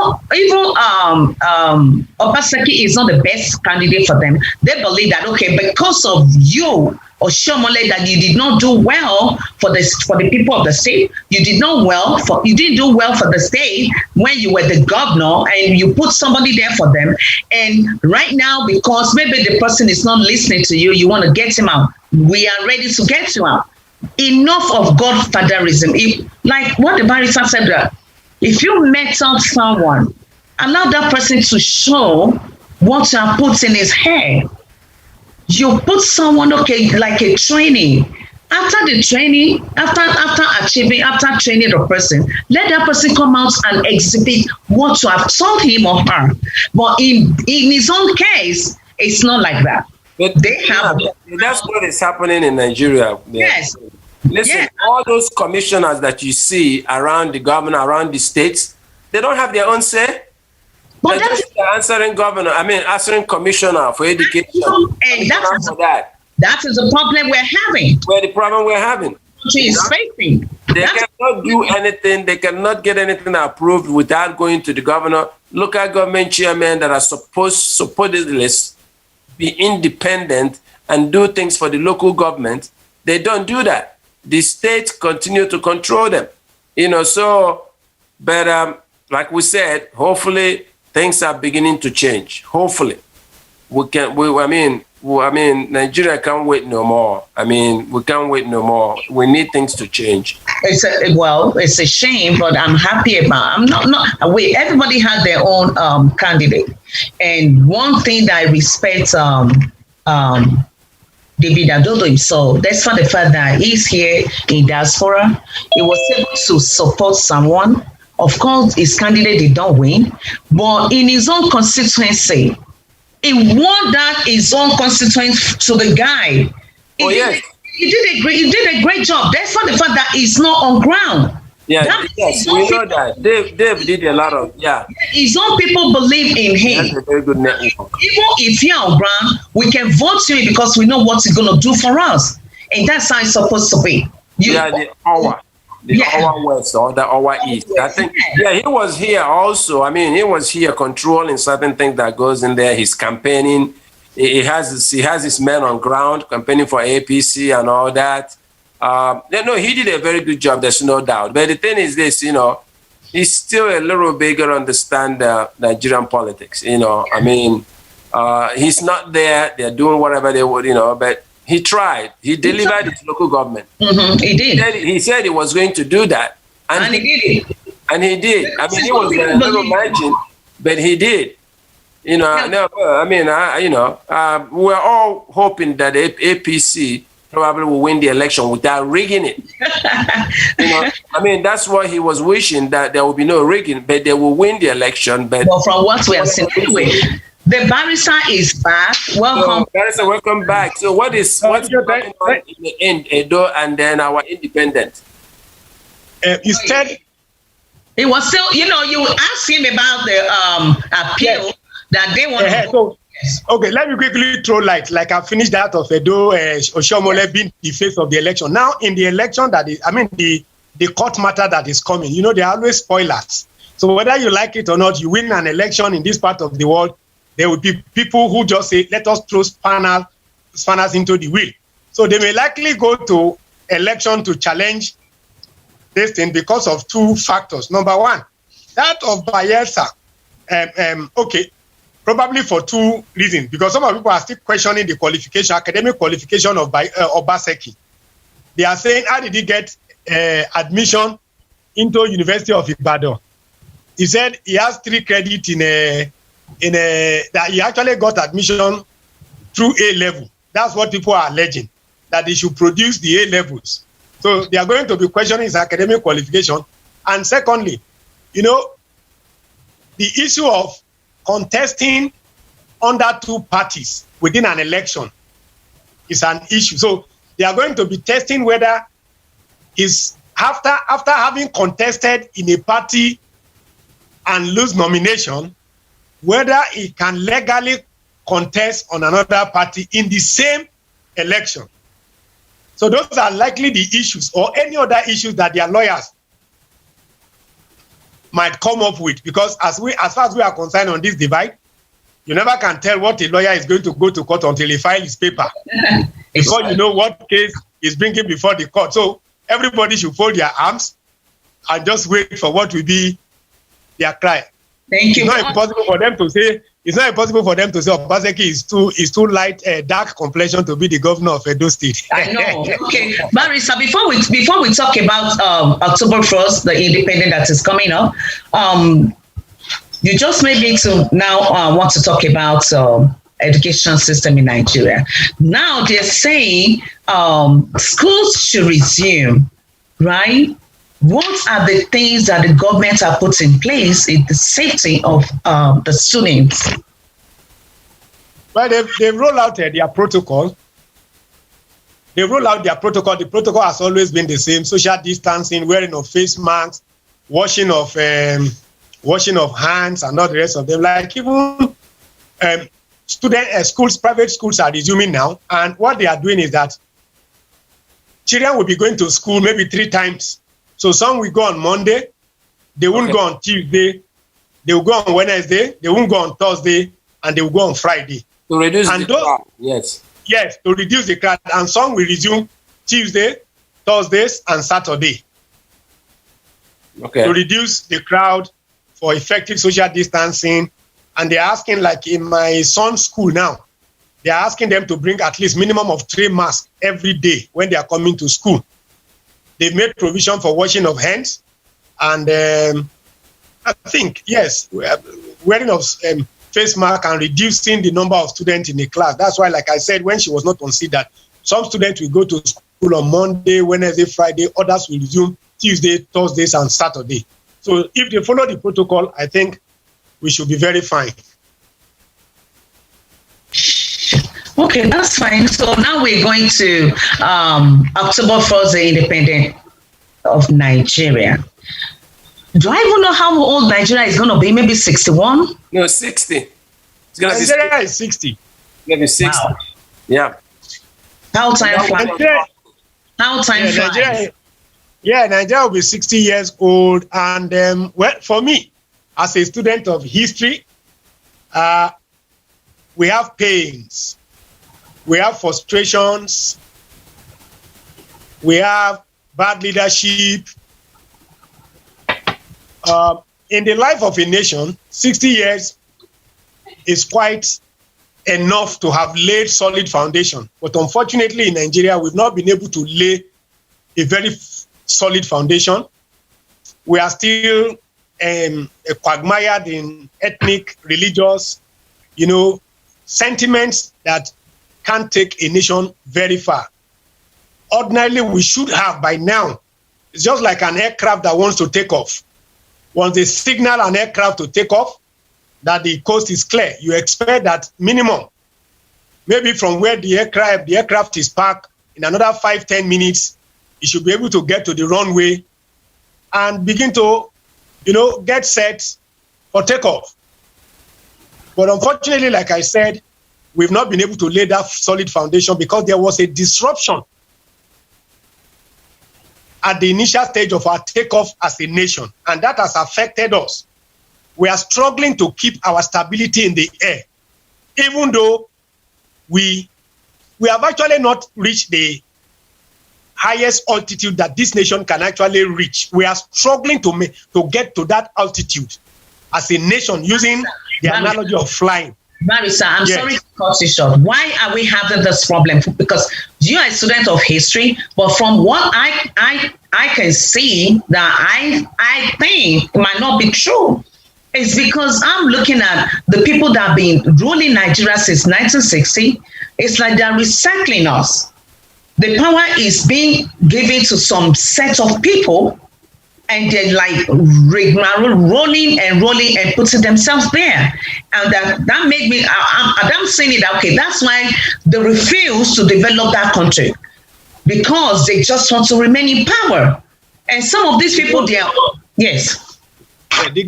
Obaseki is not the best candidate for them. They believe that, okay, because of you, Oshomole, that you did not do well for the people of the state. You didn't do well for the state when you were the governor, and you put somebody there for them. And right now, because maybe the person is not listening to you, you want to get him out. We are ready to get you out. Enough of godfatherism. Like what the barrister said, that if you met up someone, allow that person to show what you have put in his head. You put someone, okay, like a training. After the training, after training the person, let that person come out and exhibit what you have told him or her. But in his own case, it's not like that. But that's what is happening in Nigeria. Yes. Listen, all those commissioners that you see around the governor, around the states, they don't have their own say. But answering commissioner for education. And that is the problem we're having. The problem we're having. She's facing. They cannot do anything. They cannot get anything approved without going to the governor. Local government chairmen that are supposedly be independent and do things for the local government, they don't do that. The states continue to control them. But like we said, hopefully things are beginning to change. Hopefully, Nigeria can't wait no more. We can't wait no more. We need things to change. It's a shame, but I'm happy about. Everybody had their own candidate, and one thing that I respect, David Adodo himself, despite the fact that he's here in diaspora, he was able to support someone. Of course, his candidate did not win, but in his own constituency, he won that his own constituency to the guy. He did a great job. That's not the fact that he's not on ground. Yes, we know that. Dave did a lot of, His own people believe in him. That's a very good network. Even if you're on ground, we can vote you because we know what he's going to do for us. And that's how it's supposed to be. Our west or our east. I think, he was here also. He was here controlling certain things that goes in there. He's campaigning. He has his men on ground campaigning for APC and all that. He did a very good job. There's no doubt. But the thing is this, he's still a little bigger understand Nigerian politics. He's not there. They're doing whatever they would, but He tried. He delivered his local government. He did. He said he was going to do that. And he did it. And he did. I mean, he was a little margin, but he did. You know, we're all hoping that the APC probably will win the election without rigging it. That's what he was wishing, that there will be no rigging, but they will win the election. But from what we have seen, anyway, the barrister is back. Welcome. Barrister, welcome back. So what's going on in the end, Edo, and then our independent? Instead, it was still, you asked him about the appeal that they want to. Okay, let me quickly throw light. Like I finished that of Edo Oshomole being the face of the election. Now, in the election the court matter that is coming, there are always spoilers. So whether you like it or not, you win an election in this part of the world, there will be people who just say, let us throw spanners into the wheel. So they may likely go to election to challenge this thing because of two factors. Number one, that of Bayelsa, probably for two reasons. Because some of people are still questioning the qualification, academic qualification of Obaseki. They are saying, how did he get admission into University of Ibadan? He said he has 3 credits that he actually got admission through A level. That's what people are alleging, that they should produce the A levels. So they are going to be questioning his academic qualification. And secondly, the issue of contesting under 2 parties within an election is an issue. So they are going to be testing whether is after having contested in a party and lose nomination, whether he can legally contest on another party in the same election. So those are likely the issues or any other issues that their lawyers might come up with, because as far as we are concerned on this divide, you never can tell what a lawyer is going to go to court until he files his paper. Before you know what case is bringing before the court. So everybody should fold their arms and just wait for what will be their cry. Thank you. It's not impossible for them to say Obaseki is too light, dark complexion to be the governor of Edo State. I know. Okay, Barrister, before we talk about October 1st, the independent that is coming up, you just made me to now want to talk about education system in Nigeria. Now they're saying schools should resume, right? What are the things that the government have put in place in the safety of the students? Well, they've rolled out their protocol. They roll out their protocol. The protocol has always been the same: social distancing, wearing of face masks, washing of hands, and all the rest of them. Like even schools, private schools are resuming now, and what they are doing is that children will be going to school maybe 3 times. So some will go on Monday, they won't go on Tuesday, they will go on Wednesday, they won't go on Thursday, and they will go on Friday. To reduce the crowd, yes. Yes, to reduce the crowd. And some will resume Tuesday, Thursdays, and Saturday. Okay. To reduce the crowd for effective social distancing. And they're asking, like in my son's school now, they're asking them to bring at least minimum of 3 masks every day when they are coming to school. They've made provision for washing of hands, and I think, yes, wearing of face mask and reducing the number of students in the class. That's why, like I said, when she was not considered, some students will go to school on Monday, Wednesday, Friday, others will resume Tuesday, Thursdays, and Saturday. So if they follow the protocol, I think we should be very fine. Okay, that's fine. So now we're going to October 1st, the independent of Nigeria. Do I even know how old Nigeria is going to be? Maybe 61? No, 60. It's going to be Nigeria is 60. It's going to be 60. Wow. Yeah. How time flies. How time flies. Nigeria will be 60 years old. And well, for me, as a student of history, we have pains. We have frustrations. We have bad leadership. In the life of a nation, 60 years is quite enough to have laid solid foundation. But unfortunately, in Nigeria, we've not been able to lay a very solid foundation. We are still quagmired in ethnic, religious, sentiments that can't take a nation very far. Ordinarily, we should have by now. It's just like an aircraft that wants to take off. Once they signal an aircraft to take off, that the coast is clear, you expect that minimum, maybe from where the aircraft is parked, in another 5-10 minutes, you should be able to get to the runway and begin to, get set for takeoff. But unfortunately, like I said, we've not been able to lay that solid foundation because there was a disruption at the initial stage of our takeoff as a nation, and that has affected us. We are struggling to keep our stability in the air, even though we have actually not reached the highest altitude that this nation can actually reach. We are struggling to get to that altitude as a nation using the analogy of flying. Barrister, I'm sorry to cut you short. Why are we having this problem? Because you are a student of history, but from what I can see that I think it might not be true. It's because I'm looking at the people that have been ruling Nigeria since 1960. It's like they're recycling us. The power is being given to some set of people, and they're like rolling and putting themselves there. And that made me, I'm saying it, okay, that's why they refuse to develop that country, because they just want to remain in power. And some of these people, they are, yes. The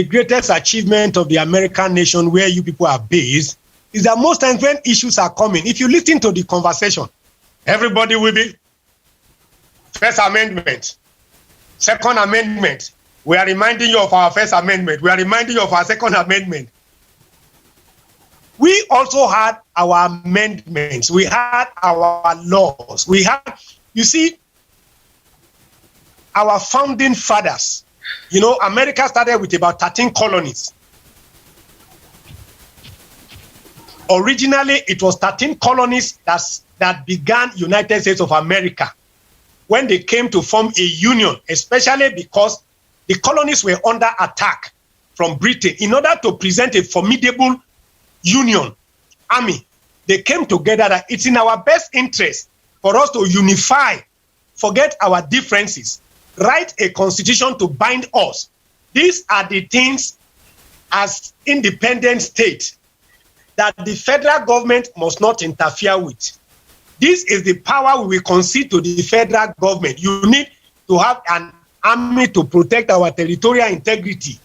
greatest achievement of the American nation where you people are based is that most times when issues are coming, if you listen to the conversation, everybody will be First Amendment, Second Amendment. We are reminding you of our First Amendment. We are reminding you of our Second Amendment. We also had our amendments. We had our laws. We had, you see, our founding fathers. America started with about 13 colonies. Originally, it was 13 colonies that began United States of America when they came to form a union, especially because the colonies were under attack from Britain. In order to present a formidable union army, they came together that it's in our best interest for us to unify, forget our differences, write a constitution to bind us. These are the things as independent state that the federal government must not interfere with. This is the power we will concede to the federal government. You need to have an army to protect our territorial integrity.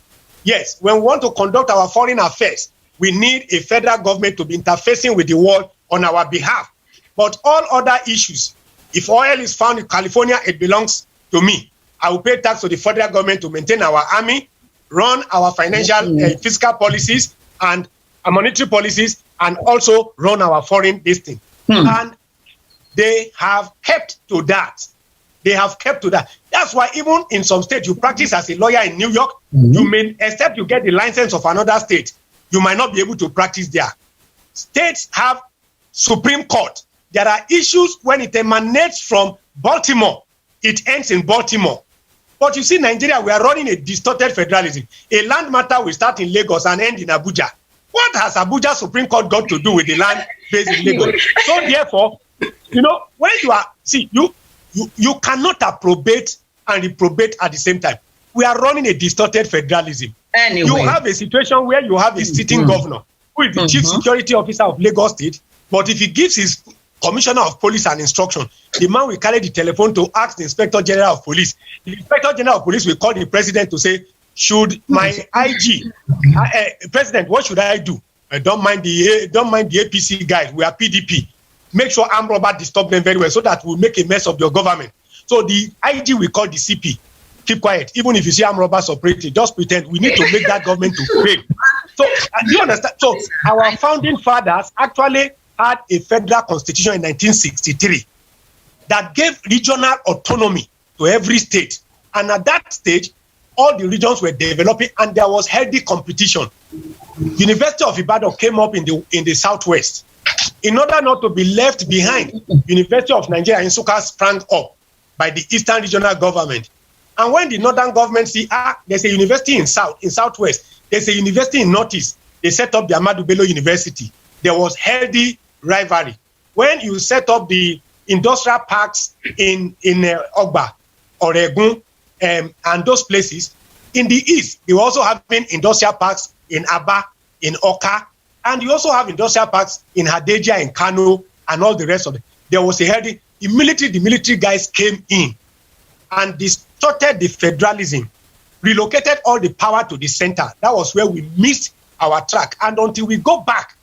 Yes, when we want to conduct our foreign affairs, we need a federal government to be interfacing with the world on our behalf. But all other issues, if oil is found in California, it belongs to me. I will pay tax to the federal government to maintain our army, run our financial fiscal policies and monetary policies, and also run our foreign listing. And they have kept to that. That's why even in some states, you practice as a lawyer in New York, you may, except you get the license of another state, you might not be able to practice there. States have Supreme Court. There are issues when it emanates from Baltimore, it ends in Baltimore. But you see, Nigeria, we are running a distorted federalism. A land matter will start in Lagos and end in Abuja. What has Abuja Supreme Court got to do with the land based in Lagos? So therefore, when you are, you cannot approbate and reprobate at the same time. We are running a distorted federalism. Anyway. You have a situation where you have a sitting governor who is the chief security officer of Lagos State, but if he gives his commissioner of police an instruction, the man will carry the telephone to ask the inspector general of police. The inspector general of police will call the president to say, should my IG, president, what should I do? Don't mind the APC guys. We are PDP. Make sure armed robbers disturb them very well so that we'll make a mess of your government. So the IG will call the CP. Keep quiet. Even if you see armed robbers operating, just pretend. We need to make that government to fail. So you understand? So our founding fathers actually had a federal constitution in 1963 that gave regional autonomy to every state. And at that stage, all the regions were developing and there was healthy competition. University of Ibadan came up in the southwest. In order not to be left behind, University of Nigeria in Nsukka sprang up by the Eastern Regional Government. And when the Northern government see, there's a university in southwest, there's a university in northeast, they set up the Ahmadu Bello University. There was healthy rivalry. When you set up the industrial parks in Ogba, Oregun, and those places, in the east, you also have industrial parks in Aba, in Oka, and you also have industrial parks in Hadeja, in Kano, and all the rest of it. There was a healthy, the military guys came in and distorted the federalism, relocated all the power to the center. That was where we missed our track. And until we go back,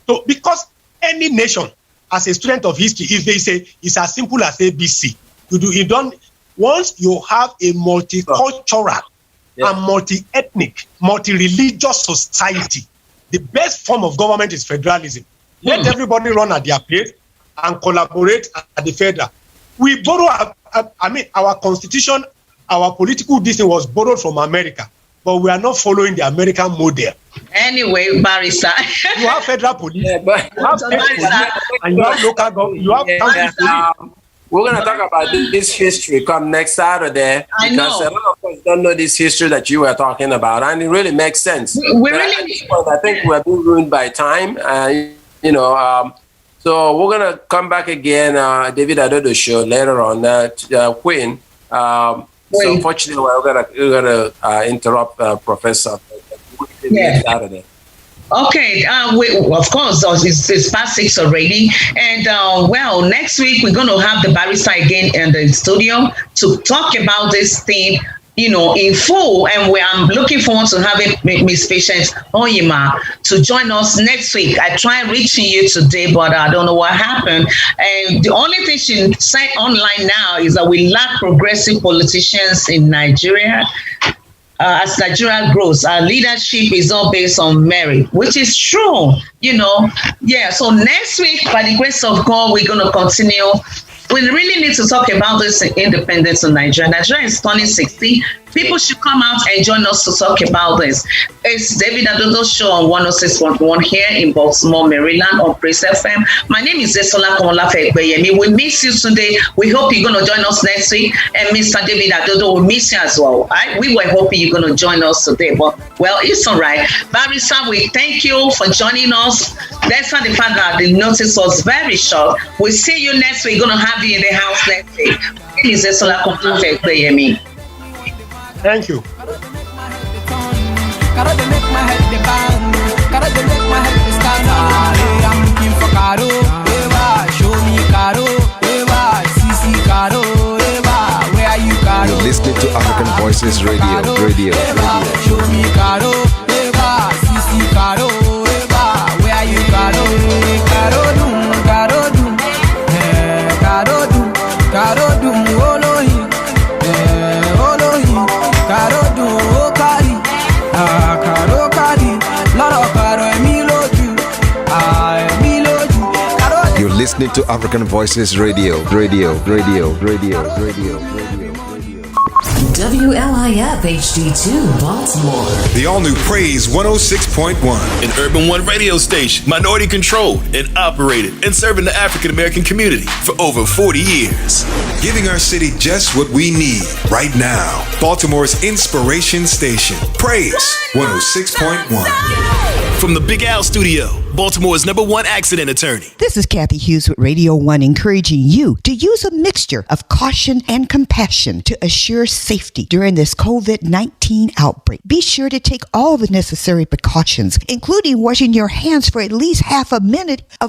so because any nation, as a student of history, if they say it's as simple as ABC, once you have a multicultural and multi-ethnic, multi-religious society, the best form of government is federalism. Let everybody run at their pace and collaborate at the federal. We borrow, our constitution, our political decision was borrowed from America, but we are not following the American model. Anyway, Barrister. You have federal police, you have state police, and you have local government, you have county police. We're going to talk about this history come next Saturday. Because a lot of us don't know this history that you were talking about, and it really makes sense. I think we're being ruined by time. So we're going to come back again, David Adodo Show, later on. Queen. So unfortunately, we're going to interrupt Professor. Saturday. Okay, of course, it's past 6 already. And next week we're going to have the barrister again in the studio to talk about this thing, in full. And I'm looking forward to having Miss Patience Oyima to join us next week. I tried reaching you today, but I don't know what happened. And the only thing she said online now is that we lack progressive politicians in Nigeria. As Nigeria grows, our leadership is all based on merit, which is true, So next week, by the grace of God, we're going to continue. We really need to talk about this independence of Nigeria. Nigeria is turning 60. People should come out and join us to talk about this. It's David Adodo Show on 106.1 here in Baltimore, Maryland on Praise FM. My name is Desola Komolafe-Egbeyemi. We miss you today. We hope you're going to join us next week. And Mr. David Adodo will miss you as well. We were hoping you're going to join us today. But, it's all right. Barrister, we thank you for joining us. Despite the fact that the notice was very short, we'll see you next week. We're going to have you in the house next week. This is Desola Komolafe-Egbeyemi. Thank you. You're listening to African Voices Radio. Show me Caro, Eva, Sisi Caro, Eva, where are you Caro? Caro do, Olohi, Caro do, Okari, Caro Kari, Laro Caro, Emiloju, You're listening to African Voices Radio. WLIF HD2 Baltimore. The all-new Praise 106.1. An Urban One radio station, minority controlled and operated and serving the African American community for over 40 years. Giving our city just what we need right now. Baltimore's inspiration station. Praise 106.1. From the Big Al Studio, Baltimore's #1 accident attorney. This is Kathy Hughes with Radio 1, encouraging you to use a mixture of caution and compassion to assure safety during this COVID-19 outbreak. Be sure to take all the necessary precautions, including washing your hands for at least half a minute of